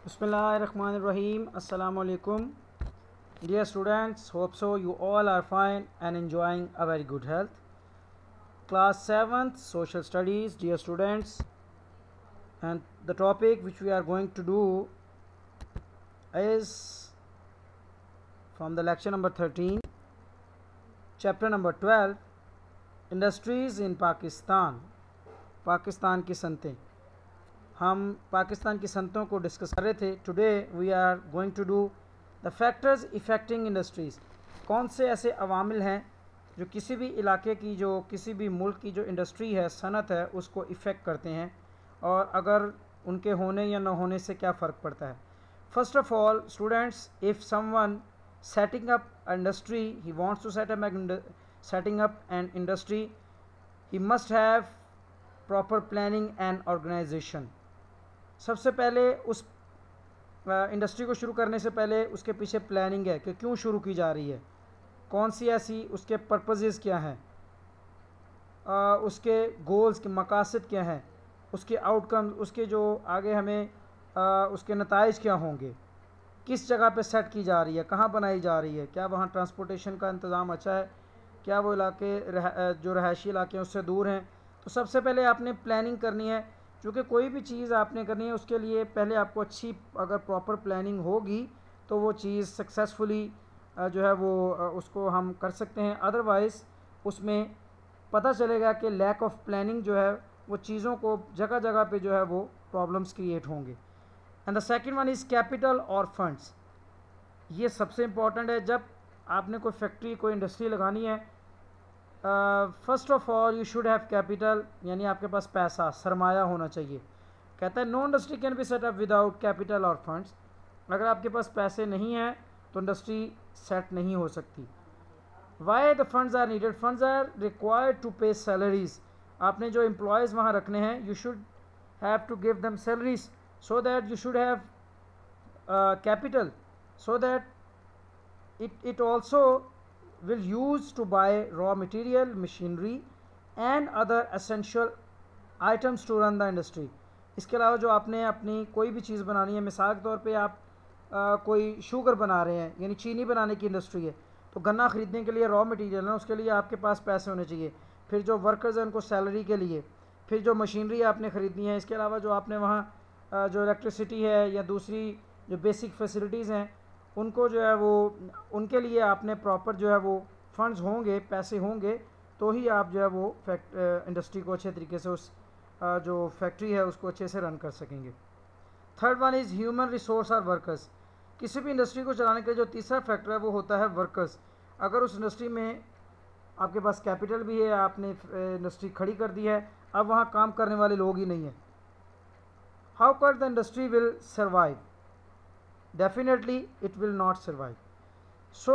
Bismillahirrahmanirrahim. Assalamu alaikum. Dear students, hope so you all are fine and enjoying a very good health. Class 7th Social Studies, dear students, and the topic which we are going to do is from the lecture number 13, chapter number 12, Industries in Pakistan. Pakistan की संतें. हम पाकिस्तान की संतों को discuss कर रहे थे. Today we are going to do the factors affecting industries. कौन से ऐसे अवामिल हैं जो किसी भी इलाके की, जो किसी भी मुल्क की जो इंडस्ट्री है, सनत है, उसको इफ़ेक्ट करते हैं, और अगर उनके होने या न होने से क्या फ़र्क पड़ता है. First of all students, if someone setting up industry, he wants to setting up an industry, he must have proper planning and organisation. सबसे पहले उस इंडस्ट्री को शुरू करने से पहले उसके पीछे प्लानिंग है कि क्यों शुरू की जा रही है, कौन सी ऐसी उसके पर्पसेस क्या हैं, उसके गोल्स के मकासद क्या हैं, उसके आउटकम, उसके जो आगे हमें उसके नताइज क्या होंगे, किस जगह पे सेट की जा रही है, कहाँ बनाई जा रही है, क्या वहाँ ट्रांसपोर्टेशन का इंतज़ाम अच्छा है, क्या वो इलाके जो रहायशी इलाके हैं उससे दूर हैं. तो सबसे पहले आपने प्लानिंग करनी है. क्योंकि कोई भी चीज़ आपने करनी है उसके लिए पहले आपको अच्छी, अगर प्रॉपर प्लानिंग होगी तो वो चीज़ सक्सेसफुली जो है वो उसको हम कर सकते हैं. अदरवाइज़ उसमें पता चलेगा कि लैक ऑफ प्लानिंग जो है वो चीज़ों को जगह जगह पे जो है वो प्रॉब्लम्स क्रिएट होंगे. And the second one is capital और फंड्स. ये सबसे इम्पॉर्टेंट है. जब आपने कोई फैक्ट्री, कोई इंडस्ट्री लगानी है, first of all you should have capital, यानी आपके पास पैसा, सरमाया होना चाहिए. कहता है no industry can be set up without capital और फंड्स. अगर आपके पास पैसे नहीं हैं तो इंडस्ट्री सेट नहीं हो सकती. Why the funds are needed? Funds are required to pay salaries. आपने जो एम्प्लॉयज़ वहाँ रखने हैं, you should have to give them salaries, so that you should have capital, so that it also will use to buy raw material, machinery and other essential items to run the industry. इसके अलावा जो आपने अपनी कोई भी चीज़ बनानी है, मिसाल के तौर पे आप कोई शुगर बना रहे हैं, यानी चीनी बनाने की इंडस्ट्री है, तो गन्ना ख़रीदने के लिए रॉ मटेरियल है, उसके लिए आपके पास पैसे होने चाहिए. फिर जो वर्कर्स हैं उनको सैलरी के लिए, फिर जो मशीनरी आपने ख़रीदनी है, इसके अलावा जो आपने वहाँ जो इलेक्ट्रिसिटी है या दूसरी जो बेसिक फैसिलिटीज़ हैं उनको जो है वो, उनके लिए आपने प्रॉपर जो है वो फंड्स होंगे, पैसे होंगे, तो ही आप जो है वो इंडस्ट्री को अच्छे तरीके से, उस जो फैक्ट्री है उसको अच्छे से रन कर सकेंगे. Third one is human resource और वर्कर्स. किसी भी इंडस्ट्री को चलाने के लिए जो तीसरा फैक्टर है वो होता है वर्कर्स. अगर उस इंडस्ट्री में आपके पास कैपिटल भी है, आपने इंडस्ट्री खड़ी कर दी है, अब वहाँ काम करने वाले लोग ही नहीं हैं, how cut the industry will survive? Definitely it will not survive. So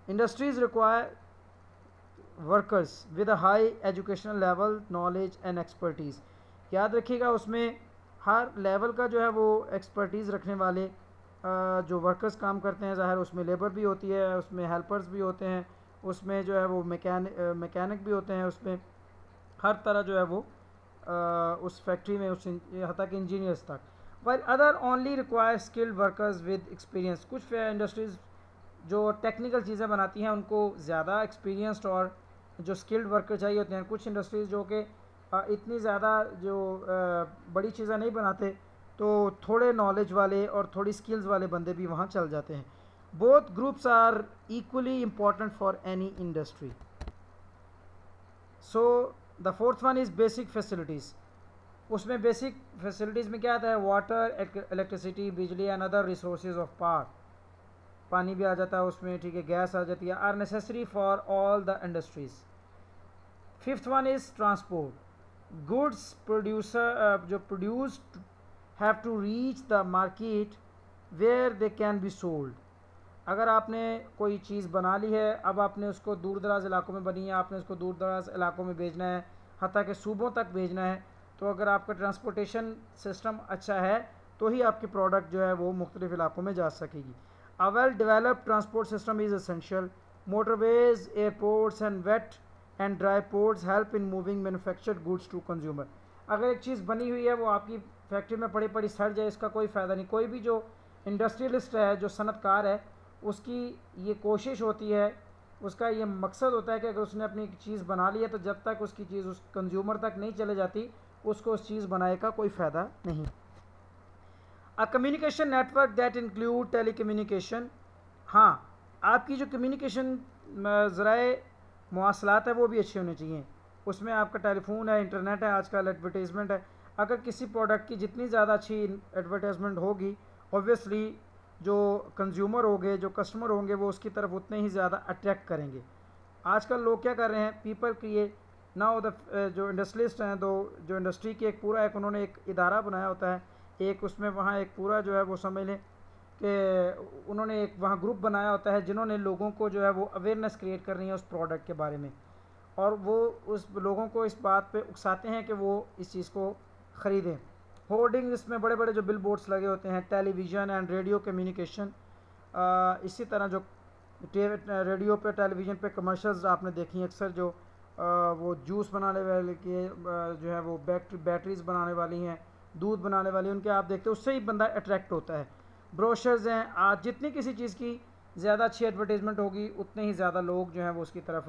industries require workers with a high educational level, knowledge and expertise. याद रखिएगा उसमें हर लेवल का जो है वो एक्सपर्टीज़ रखने वाले जो वर्कर्स काम करते हैं. ज़ाहिर उसमें लेबर भी होती है, उसमें हेल्पर्स भी होते हैं, उसमें जो है वो मैकेनिक भी होते हैं, उसमें हर तरह जो है वो उस फैक्ट्री में, उस हत्ता के इंजीनियर्स तक. while other only require skilled workers with experience. कुछ इंडस्ट्रीज़ जो टेक्निकल चीज़ें बनाती हैं उनको ज़्यादा एक्सपीरियंस्ड और जो स्किल्ड वर्कर चाहिए होते हैं. कुछ इंडस्ट्रीज़ जो कि इतनी ज़्यादा जो बड़ी चीज़ें नहीं बनाते, तो थोड़े नॉलेज वाले और थोड़ी स्किल्स वाले बंदे भी वहाँ चल जाते हैं. Both groups are equally important for any industry. So the fourth one is basic facilities. उसमें बेसिक फैसिलिटीज़ में क्या आता है? वाटर, इलेक्ट्रिसिटी, बिजली and other resources of power. पानी भी आ जाता है उसमें, ठीक है, गैस आ जाती है, are necessary for all the industries. Fifth one is transport. Goods जो produced have to reach the market where they can be sold. अगर आपने कोई चीज़ बना ली है, अब आपने उसको दूर दराज इलाकों में बनी है, आपने उसको दूर दराज इलाकों में भेजना है, हत्ता के सूबों तक भेजना है, तो अगर आपका ट्रांसपोर्टेशन सिस्टम अच्छा है तो ही आपकी प्रोडक्ट जो है वो मुख्तलिफ इलाकों में जा सकेगी. A well developed transport system is essential. Motorways, airports and wet and dry ports help in moving manufactured goods to consumer. अगर एक चीज़ बनी हुई है वो आपकी फैक्ट्री में पड़ी पड़ी सड़ जाए, इसका कोई फ़ायदा नहीं। कोई भी जो इंडस्ट्रियलिस्ट है, जो सनतकार है, उसकी ये कोशिश होती है, उसका ये मकसद होता है कि अगर उसने अपनी चीज़ बना ली है तो जब तक उसकी चीज़ उस कंज्यूमर तक नहीं चले जाती, उसको उस चीज़ बनाने का कोई फ़ायदा नहीं। A communication network that include telecommunication, हाँ, आपकी जो कम्युनिकेशन ज़राए मवासलात है वो भी अच्छे होने चाहिए। उसमें आपका टेलीफोन है, इंटरनेट है, आजकल एडवर्टाइजमेंट है। अगर किसी प्रोडक्ट की जितनी ज़्यादा अच्छी एडवर्टाइजमेंट होगी, ऑब्वियसली जो कंज्यूमर होंगे, जो कस्टमर होंगे, वो उसकी तरफ उतने ही ज़्यादा अट्रैक्ट करेंगे। आजकल लोग क्या कर रहे हैं, पीपल क्रिएट नाउ द जो इंडस्ट्रियलिस्ट हैं, तो जो इंडस्ट्री की एक पूरा एक उन्होंने एक इदारा बनाया होता है, एक उसमें वहाँ एक पूरा जो है वो समझ लें कि उन्होंने एक वहाँ ग्रुप बनाया होता है जिन्होंने लोगों को जो है वो अवेयरनेस क्रिएट करनी है उस प्रोडक्ट के बारे में, और वो उस लोगों को इस बात पे उकसाते हैं कि वो इस चीज़ को ख़रीदें। होर्डिंग, इसमें बड़े बड़े जो बिल बोर्ड्स लगे होते हैं, टेलीविज़न एंड रेडियो कम्युनिकेशन, इसी तरह जो रेडियो पे, टेलीविज़न पे कमर्शियल्स आपने देखी अक्सर, जो वो जूस बनाने वाले के जो है वो बैटरीज बनाने वाली हैं, दूध बनाने वाली, उनके आप देखते हो, उससे ही बंदा अट्रैक्ट होता है। ब्रोशर्स हैं, आज जितनी किसी चीज़ की ज़्यादा अच्छी एडवर्टाइजमेंट होगी उतने ही ज़्यादा लोग जो हैं वो उसकी तरफ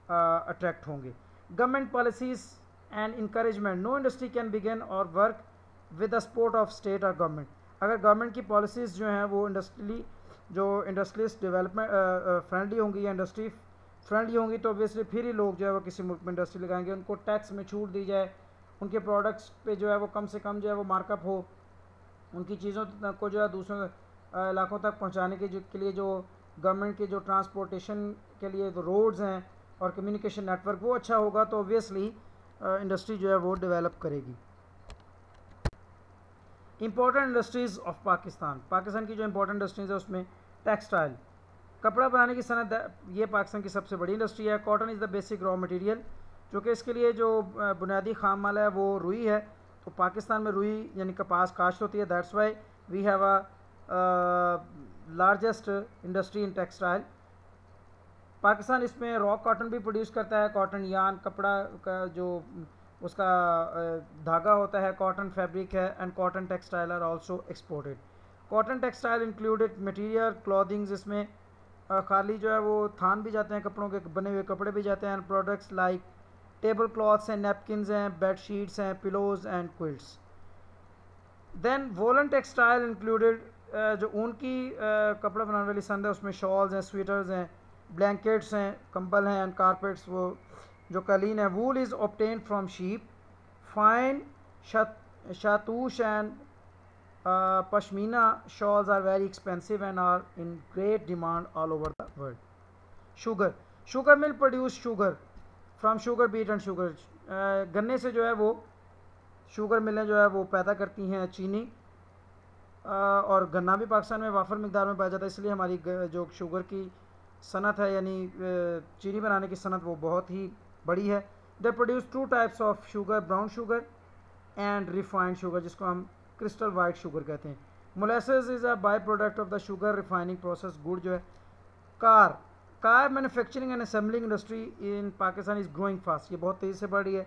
अट्रैक्ट होंगे। Government policies and encouragement, no industry can begin और work with the support of state और गवर्नमेंट। अगर गवर्नमेंट की पॉलिसीज़ जो हैं वो इंडस्ट्रियलिस्ट डेवलपमेंट फ्रेंडली होंगी या इंडस्ट्री फ्रेंडली होंगी, तो ऑब्वियसली फिर ही लोग जो है वो किसी मुल्क में इंडस्ट्री लगाएंगे। उनको टैक्स में छूट दी जाए, उनके प्रोडक्ट्स पे जो है वो कम से कम जो है वो मार्कअप हो, उनकी चीज़ों को जो है दूसरों इलाकों तक पहुंचाने के लिए जो गवर्नमेंट के जो ट्रांसपोर्टेशन के लिए जो रोड्स हैं और कम्युनिकेशन नेटवर्क वो अच्छा होगा, तो ऑब्वियसली इंडस्ट्री जो है वो डेवलप करेगी। Important industries of Pakistan, Pakistan की जो इंपॉर्टेंट इंडस्ट्रीज़ है उसमें टेक्सटाइल, कपड़ा बनाने की सनत, ये पाकिस्तान की सबसे बड़ी इंडस्ट्री है। Cotton is the basic raw material, जो कि इसके लिए जो बुनियादी खाम माल है वो रुई है, तो पाकिस्तान में रुई यानी कपास काश्त होती है। That's why we have a largest industry in textile. Pakistan इसमें रॉ कॉटन भी प्रोड्यूस करता है, कॉटन यान कपड़ा का जो उसका धागा होता है, कॉटन फैब्रिक है, and cotton textile are also exported. Cotton textile included material clothings, इसमें खाली जो है वो थान भी जाते हैं, कपड़ों के बने हुए कपड़े भी जाते हैं, and products like table cloths हैं, नैपकिन्स हैं, बेड शीट्स हैं, pillows and quilts. Then woollen textile included, जो ऊन की कपड़ा बनाने वाली संद है, उसमें शॉल्स हैं, स्वेटर्स हैं, ब्लैंकेट्स हैं, कंबल हैं, एंड कारपेट्स, वो जो कालीन है। Wool is obtain from sheep, fine shahtoosh and pashmina shawls are very expensive and are in great demand all over the world. Sugar mill produce sugar from sugar beet and sugar, गन्ने से जो है वो sugar मिलें जो है वो पैदा करती हैं चीनी, और गन्ना भी पाकिस्तान में वाफर मिकदार में पाया जाता है, इसलिए हमारी जो शुगर की सनत है यानी चीनी बनाने की सनत वो बहुत ही बड़ी है। They produce two types of sugar, brown sugar and refined sugar, जिसको हम क्रिस्टल वाइट शुगर कहते हैं। Molasses is a by product of the sugar refining process. गुड़ जो है, car manufacturing and assembling industry in Pakistan is growing fast, ये बहुत तेज़ी से बढ़ रही है।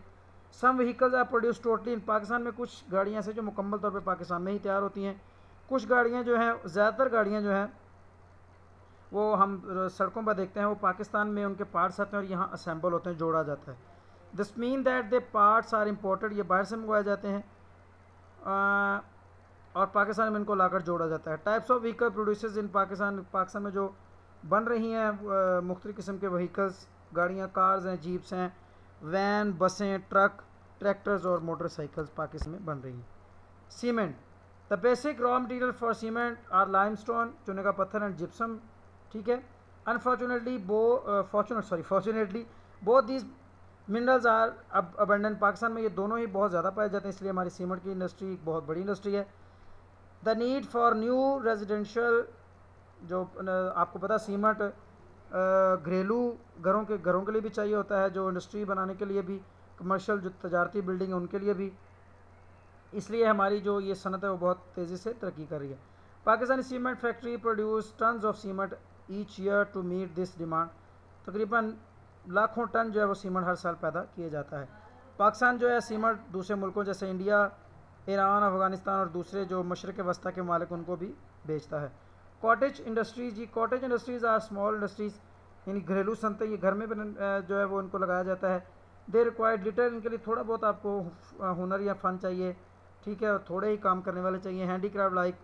Some vehicles are produce totally in Pakistan में, कुछ गाड़ियाँ से जो मुकम्मल तौर पे पाकिस्तान में ही तैयार होती हैं, कुछ गाड़ियाँ जो हैं, ज़्यादातर गाड़ियाँ जो हैं वो हम सड़कों पर देखते हैं, वो पाकिस्तान में उनके पार्ट्स आते हैं और यहाँ असेंबल होते हैं, जोड़ा जाता है। This mean that they parts are imported, ये बाहर से मंगवाए जाते हैं और पाकिस्तान में इनको लाकर जोड़ा जाता है। Types of vehicle producers in Pakistan में जो बन रही हैं मुख्तलिफ़ किस्म के व्हीकल्स, गाड़ियाँ, कार्स हैं, जीप्स हैं, वैन, बसें, ट्रक, ट्रैक्टर्स और मोटरसाइकिल्स पाकिस्तान में बन रही हैं। Cement, the basic raw material for cement are limestone, चूने का पत्थर, एंड जिप्सम, ठीक है। Unfortunately fortunately both these minerals are abundant, Pakistan में ये दोनों ही बहुत ज़्यादा पाए जाते हैं, इसलिए हमारी सीमेंट की इंडस्ट्री एक बहुत बड़ी इंडस्ट्री है। The need for new residential, जो आपको पता सीमेंट घरेलू घरों के लिए भी चाहिए होता है, जो इंडस्ट्री बनाने के लिए भी, कमर्शियल जो तजारती बिल्डिंग है उनके लिए भी, इसलिए हमारी जो ये सनत है वो बहुत तेज़ी से तरक्की कर रही है। Pakistani cement factory produce tons of cement each year to meet this demand, तकरीबन लाखों टन जो है वो सीमेंट हर साल पैदा किया जाता है। पाकिस्तान जो है सीमेंट दूसरे मुल्कों जैसे इंडिया, ईरान, अफ़गानिस्तान और दूसरे जो मशरक़ वस्ता के मालिक उनको भी बेचता है। कॉटेज इंडस्ट्रीज़, जी cottage industries are small industries, यानी घरेलू सनतें, ये घर में जो है वो इनको लगाया जाता है। दे रिक्वायर्ड लिटिल, इनके लिए थोड़ा बहुत आपको हुनर या फ़न चाहिए, ठीक है, और थोड़े ही काम करने वाले चाहिए। हैंडीक्राफ्ट लाइक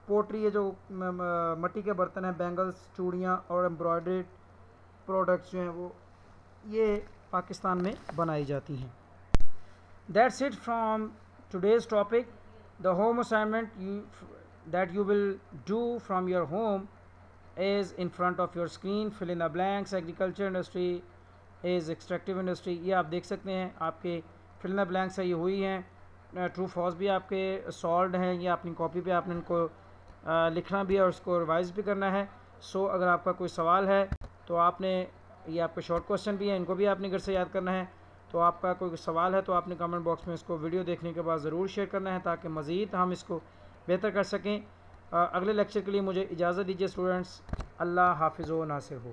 पोट्री, ये जो मिट्टी के बर्तन हैं, बैंगल्स, चूड़ियाँ और एम्ब्रॉयडर्ड प्रोडक्ट्स जो हैं वो ये पाकिस्तान में बनाई जाती हैं। That's it from today's topic. The home assignment that you will do from your home is in front of your screen. Fill in the blanks. Agriculture industry is extractive industry. ये आप देख सकते हैं, आपके fill in the blanks है ये हुई हैं। ट्रू फॉल्स भी आपके सॉल्व हैं, ये अपनी कॉपी पे आपने इनको लिखना भी है और उसको रिवाइज भी करना है। सो अगर आपका कोई सवाल है तो आपने, ये आपके शॉर्ट क्वेश्चन भी हैं, इनको भी आपने घर से याद करना है। तो आपका कोई सवाल है तो आपने कमेंट बॉक्स में इसको वीडियो देखने के बाद ज़रूर शेयर करना है ताकि मज़ीद हम इसको बेहतर कर सकें। अगले लेक्चर के लिए मुझे इजाज़त दीजिए स्टूडेंट्स। अल्लाह हाफिज़ व नासिर हो।